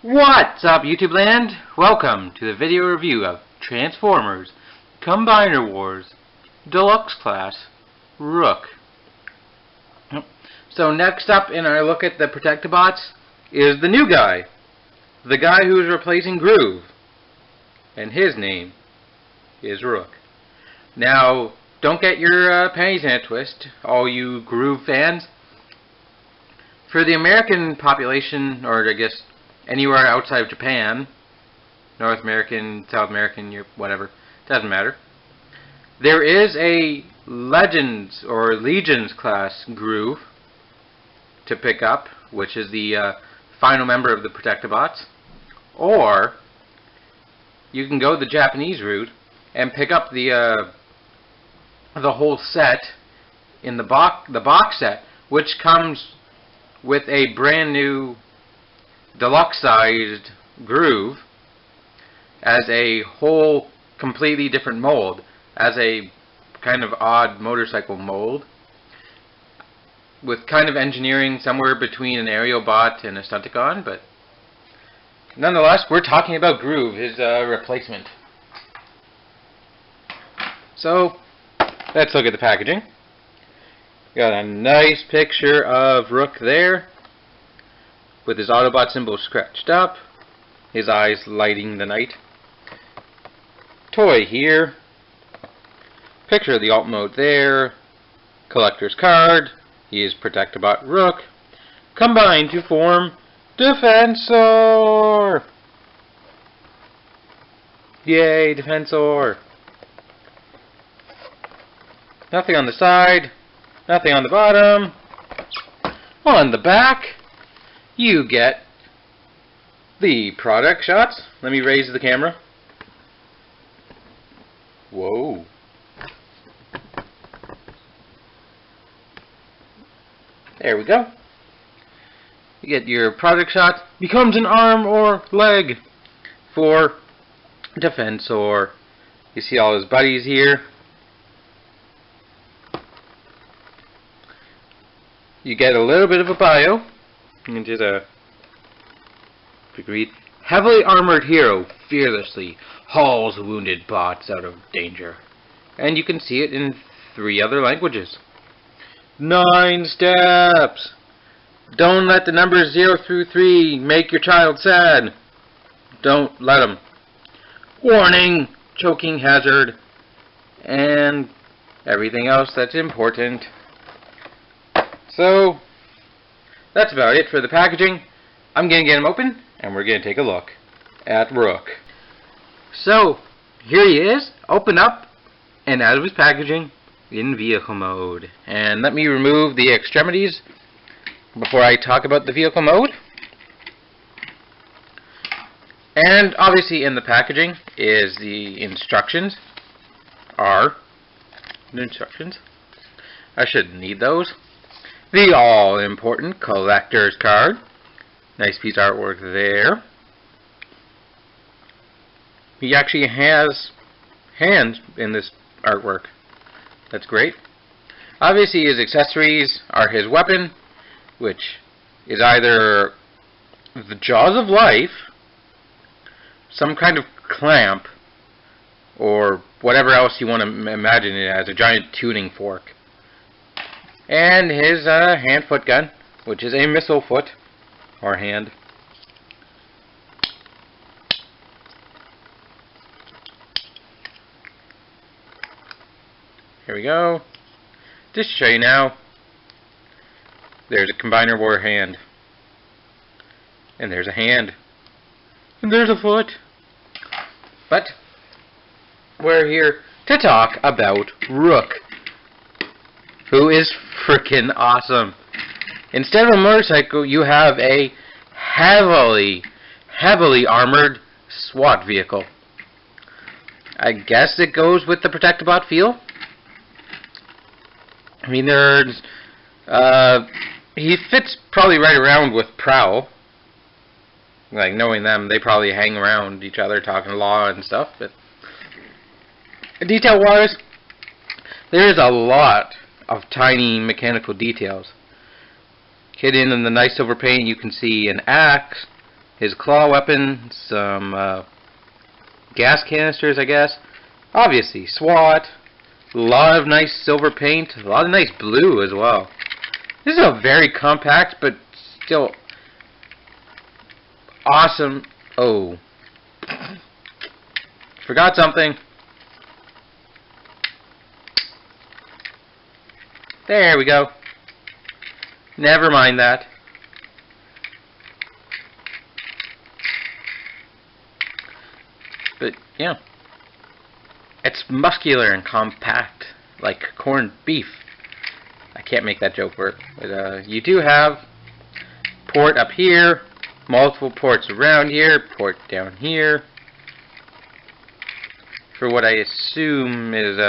What's up, YouTube land? Welcome to the video review of Transformers Combiner Wars Deluxe Class Rook. So next up in our look at the Protectobots is the new guy. The guy who is replacing Groove. And his name is Rook. Now, don't get your panties in a twist, all you Groove fans. For the American population, or I guess anywhere outside of Japan, North American, South American, whatever, doesn't matter. There is a Legends or Legions class Groove to pick up, which is the final member of the Protectobots. Or you can go the Japanese route and pick up the whole set in the box set, which comes with a brand new deluxe-sized Groove as a whole completely different mold, as a kind of odd motorcycle mold, with kind of engineering somewhere between an aerial bot and a Stunticon, but nonetheless, we're talking about Groove, his replacement. So, let's look at the packaging. Got a nice picture of Rook there, with his Autobot symbol scratched up, his eyes lighting the night. Toy here. Picture of the alt mode there. Collector's card. He is Protectobot Rook. Combine to form Defensor! Yay, Defensor! Nothing on the side. Nothing on the bottom. On the back, you get the product shots. Let me raise the camera. Whoa. There we go. You get your product shot. Becomes an arm or leg for Defensor. You see all his buddies here. You get a little bit of a bio. And just a quick read. Heavily armored hero fearlessly hauls wounded bots out of danger. And you can see it in 3 other languages. 9 steps. Don't let the numbers 0 through 3 make your child sad. Don't let them. Warning, choking hazard, and everything else that's important. So, that's about it for the packaging. I'm going to get him open, and we're going to take a look at Rook. So, here he is, open up, and out of his packaging, in vehicle mode. And let me remove the extremities before I talk about the vehicle mode. And obviously in the packaging is the instructions. The instructions. I shouldn't need those. The all-important collector's card. Nice piece of artwork there. He actually has hands in this artwork. That's great. Obviously his accessories are his weapon, which is either the Jaws of Life, some kind of clamp, or whatever else you want to imagine it as, a giant tuning fork. And his hand-foot gun, which is a missile foot, or hand. Here we go. Just to show you now, there's a Combiner War hand. And there's a hand. And there's a foot. But we're here to talk about Rook, who is frickin' awesome. Instead of a motorcycle, you have a heavily armored SWAT vehicle. I guess it goes with the Protectobot feel. I mean, he fits probably right around with Prowl. Like, knowing them, they probably hang around each other talking law and stuff. But detail-wise, there is a lot of tiny mechanical details. Hidden in the nice silver paint, you can see an axe, his claw weapon, some gas canisters, I guess. Obviously, SWAT. A lot of nice silver paint, a lot of nice blue as well. This is a very compact, but still awesome. Oh. Forgot something. There we go. Never mind that. But, yeah. It's muscular and compact, like corned beef. I can't make that joke work. But you do have port up here, multiple ports around here, port down here. For what I assume is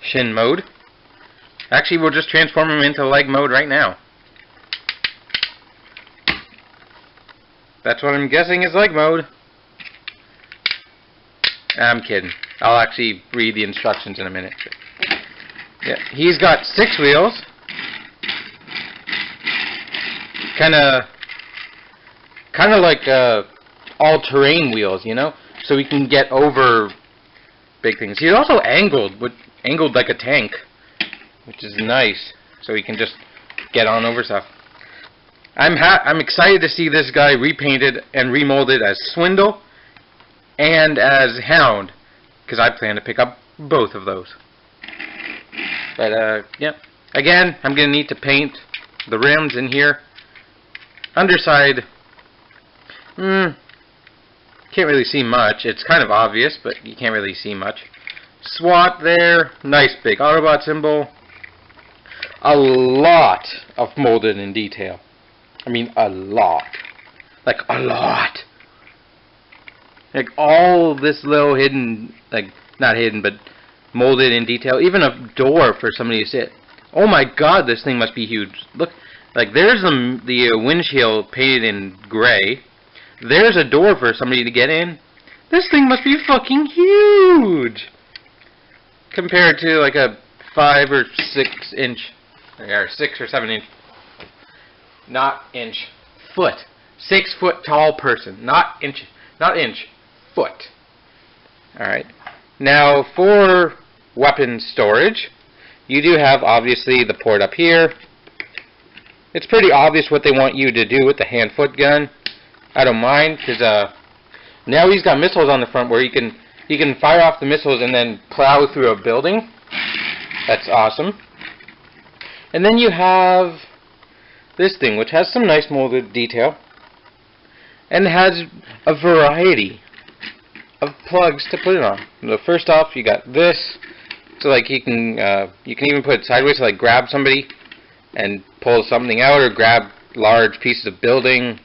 shin mode. Actually, we'll just transform him into leg mode right now. That's what I'm guessing is leg mode. I'm kidding. I'll actually read the instructions in a minute. Yeah, he's got 6 wheels. Kinda like all-terrain wheels, you know? So we can get over big things. He's also angled like a tank, which is nice. So he can just get on over stuff. I'm excited to see this guy repainted and remolded as Swindle and as Hound, because I plan to pick up both of those. But yeah. Again, I'm gonna need to paint the rims in here. Underside, can't really see much. It's kind of obvious, but you can't really see much. SWAT there, nice big Autobot symbol. A lot of molded in detail. I mean, a lot. Like, a lot. Like, all this little hidden, like, not hidden, but molded in detail. Even a door for somebody to sit. Oh my god, this thing must be huge. Look, like, there's the windshield painted in gray. There's a door for somebody to get in. This thing must be fucking huge! Compared to, like, a 5 or 6 inch, or 6 or 7 inch, not inch, foot. 6 foot tall person. Not inch, foot. Alright. Now, for weapon storage, you do have, obviously, the port up here. It's pretty obvious what they want you to do with the hand-foot gun. I don't mind, because now he's got missiles on the front where he can fire off the missiles and then plow through a building. That's awesome. And then you have this thing, which has some nice molded detail, and has a variety of plugs to put it on. So first off, you got this, so like you can even put it sideways to like grab somebody and pull something out, or grab large pieces of building.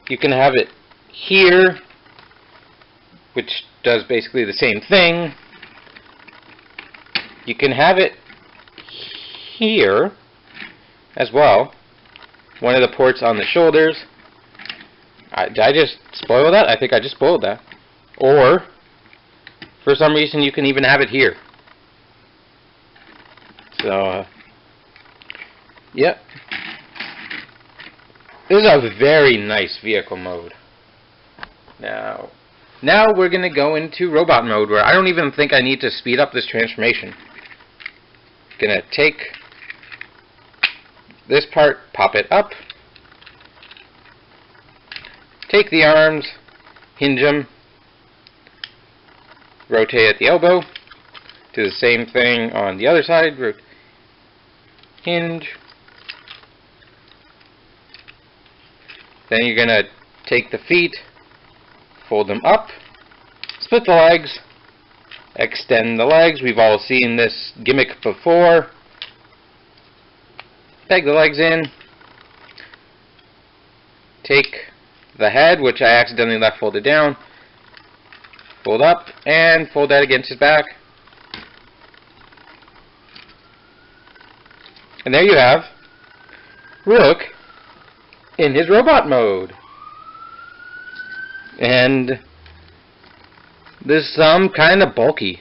You can have it here, which does basically the same thing. You can have it here as well. One of the ports on the shoulders. Did I just spoil that? I think I just spoiled that. Or, for some reason, you can even have it here. So, yep. This is a very nice vehicle mode. Now we're going to go into robot mode, where I don't even think I need to speed up this transformation. Gonna take this part, pop it up, take the arms, hinge them, rotate at the elbow, do the same thing on the other side, hinge. Then you're gonna take the feet, fold them up, split the legs, extend the legs. We've all seen this gimmick before. Peg the legs in, take the head, which I accidentally left folded down, fold up, and fold that against his back. And there you have Rook in his robot mode. And this is some kind of bulky.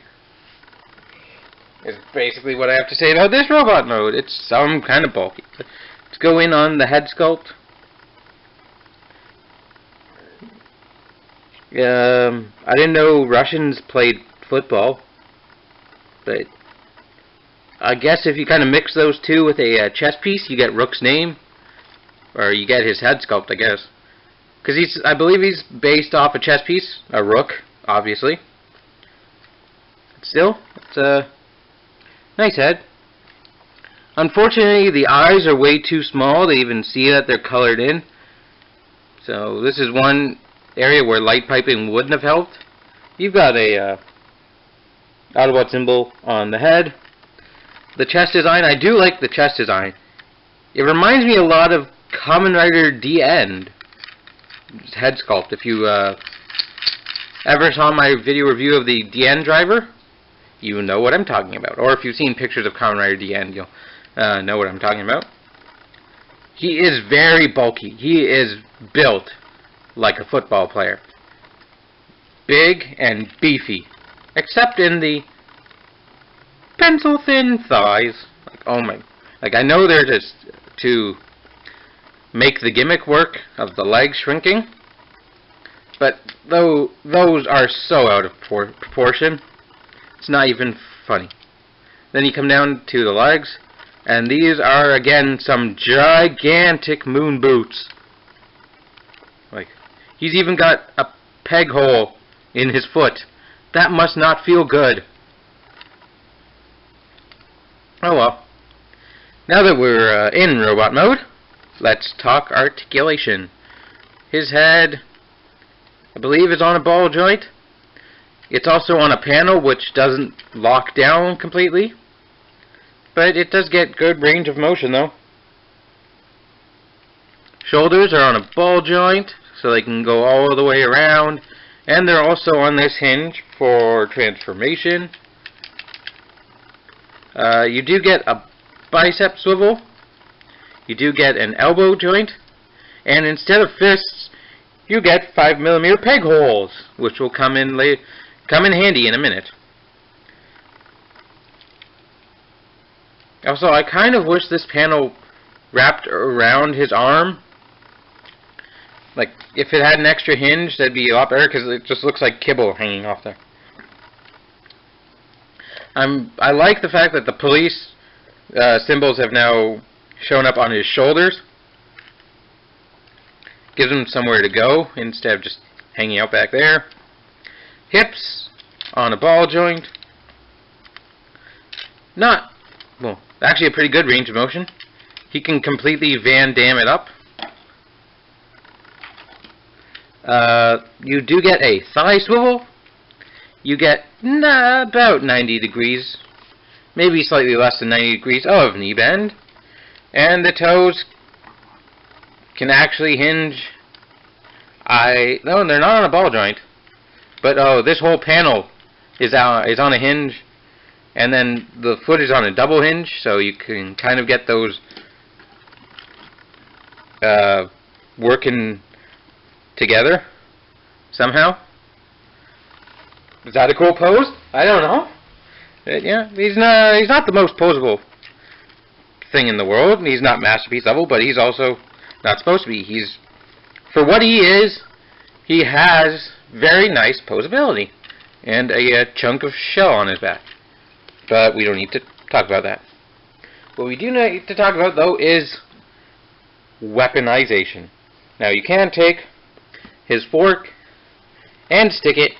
Is basically what I have to say about this robot mode. It's some kind of bulky. Let's go in on the head sculpt. I didn't know Russians played football, but I guess if you kind of mix those two with a chess piece, you get Rook's name, or you get his head sculpt, I guess. Because I believe he's based off a chess piece, a rook, obviously. Still, it's a nice head. Unfortunately, the eyes are way too small to even see that they're colored in. So this is one area where light piping wouldn't have helped. You've got a Autobot symbol on the head. The chest design, I do like the chest design. It reminds me a lot of Kamen Rider D-End head sculpt. If you ever saw my video review of the D-End driver, you know what I'm talking about. Or if you've seen pictures of Kamen Rider D-End, you'll know what I'm talking about. He is very bulky. He is built like a football player. Big and beefy. Except in the pencil-thin thighs. Like, oh my. Like, I know they're just to make the gimmick work of the legs shrinking. But those are so out of proportion. It's not even funny. Then you come down to the legs. And these are, again, some gigantic moon boots. Like, he's even got a peg hole in his foot. That must not feel good. Oh well. Now that we're in robot mode, let's talk articulation. His head, I believe, is on a ball joint. It's also on a panel which doesn't lock down completely. But it does get good range of motion, though. Shoulders are on a ball joint, so they can go all the way around. And they're also on this hinge for transformation. You do get a bicep swivel. You do get an elbow joint. And instead of fists, you get 5mm peg holes, which will come in handy in a minute. Also, I kind of wish this panel wrapped around his arm. Like, if it had an extra hinge, that'd be a lot better, because it just looks like kibble hanging off there. I like the fact that the police symbols have now shown up on his shoulders. Gives him somewhere to go, instead of just hanging out back there. Hips on a ball joint. Well, actually a pretty good range of motion. He can completely Van Damme it up. You do get a thigh swivel. You get about 90 degrees, maybe slightly less than 90 degrees of knee bend. And the toes can actually hinge. No, they're not on a ball joint. But this whole panel is on a hinge. And then the foot is on a double hinge, so you can kind of get those working together somehow. Is that a cool pose? I don't know. Yeah, he's not the most poseable thing in the world. He's not masterpiece level, but he's also not supposed to be. For what he is, he has very nice posability and a chunk of shell on his back. But we don't need to talk about that. What we do need to talk about, though, is weaponization. Now, you can take his fork and stick it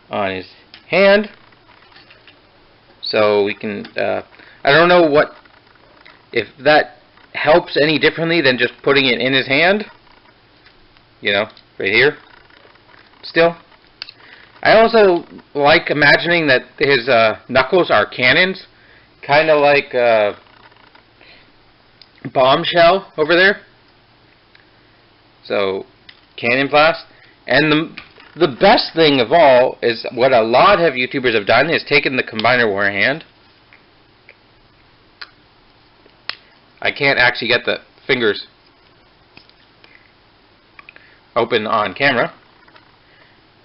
on his hand. So we can, I don't know if that helps any differently than just putting it in his hand. You know, right here. Still. I also like imagining that his knuckles are cannons, kind of like Bombshell over there. So, cannon blast. And the best thing of all is what a lot of YouTubers have done is taken the Combiner War hand. I can't actually get the fingers open on camera.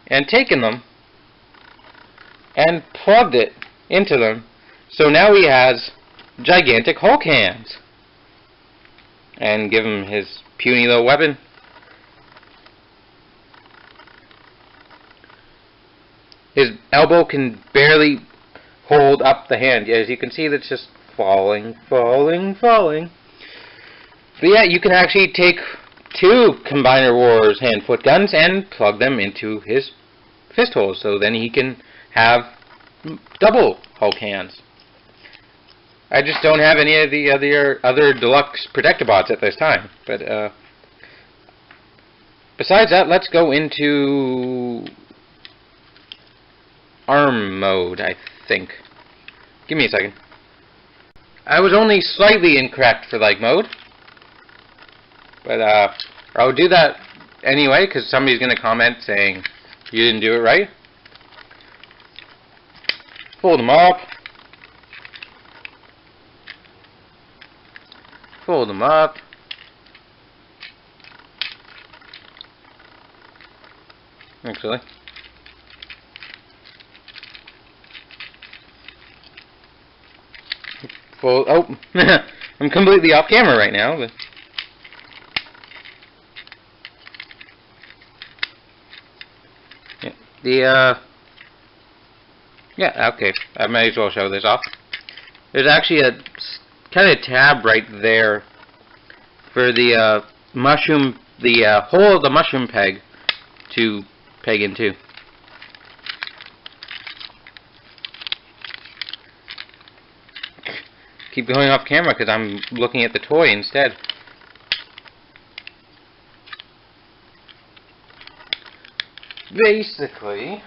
And taken them and plugged it into them. So now he has gigantic Hulk hands. And give him his puny little weapon. His elbow can barely hold up the hand. As you can see, that's just falling, falling, falling. But yeah, you can actually take 2 Combiner Wars hand-foot guns and plug them into his fist holes. So then he can have double Hulk hands. I just don't have any of the other deluxe Protectobots at this time. But besides that, let's go into ARM mode, I think. Give me a second. I was only slightly incorrect for like mode. But I'll do that anyway, because somebody's going to comment saying you didn't do it right. Fold them up. Fold them up. Actually. Fold. Oh, I'm completely off camera right now. But yeah, okay. I might as well show this off. There's actually a kind of tab right there for the mushroom, the hole of the mushroom peg to peg into. Keep going off camera because I'm looking at the toy instead. Basically,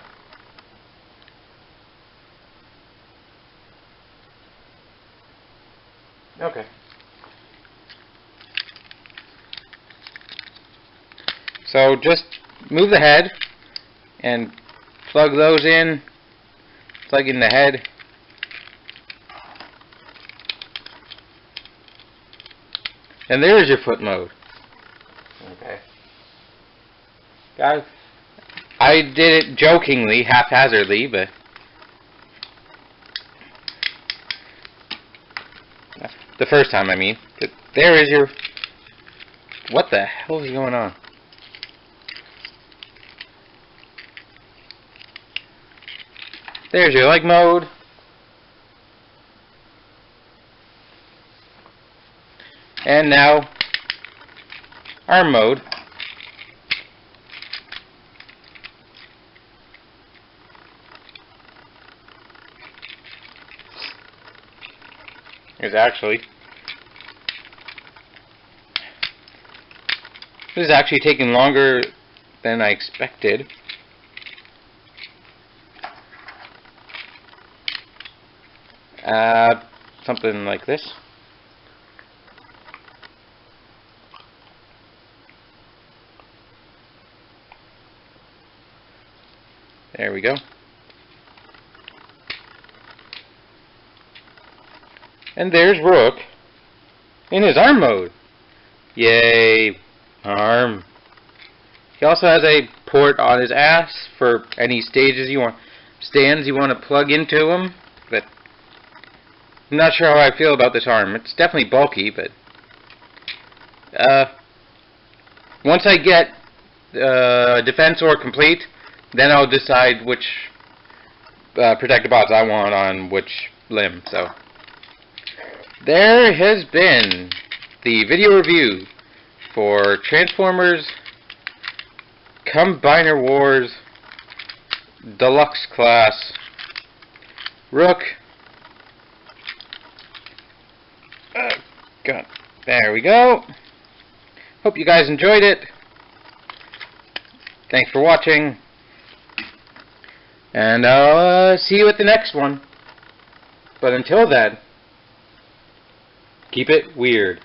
okay. So just move the head and plug those in. Plug in the head. And there's your foot mode. Okay. Guys, I did it jokingly, haphazardly, but the first time, I mean. But there is your... What the hell is going on? There's your leg mode. And now, arm mode. Is actually... This is actually taking longer than I expected. Something like this. There we go. And there's Rook in his arm mode. Yay, arm. He also has a port on his ass for any stands you want to plug into him. But I'm not sure how I feel about this arm. It's definitely bulky, but once I get defense or complete, then I'll decide which Protectobots I want on which limb. So there has been the video review for Transformers Combiner Wars Deluxe Class Rook. God, there we go. Hope you guys enjoyed it. Thanks for watching. And I'll see you at the next one. But until then, keep it weird.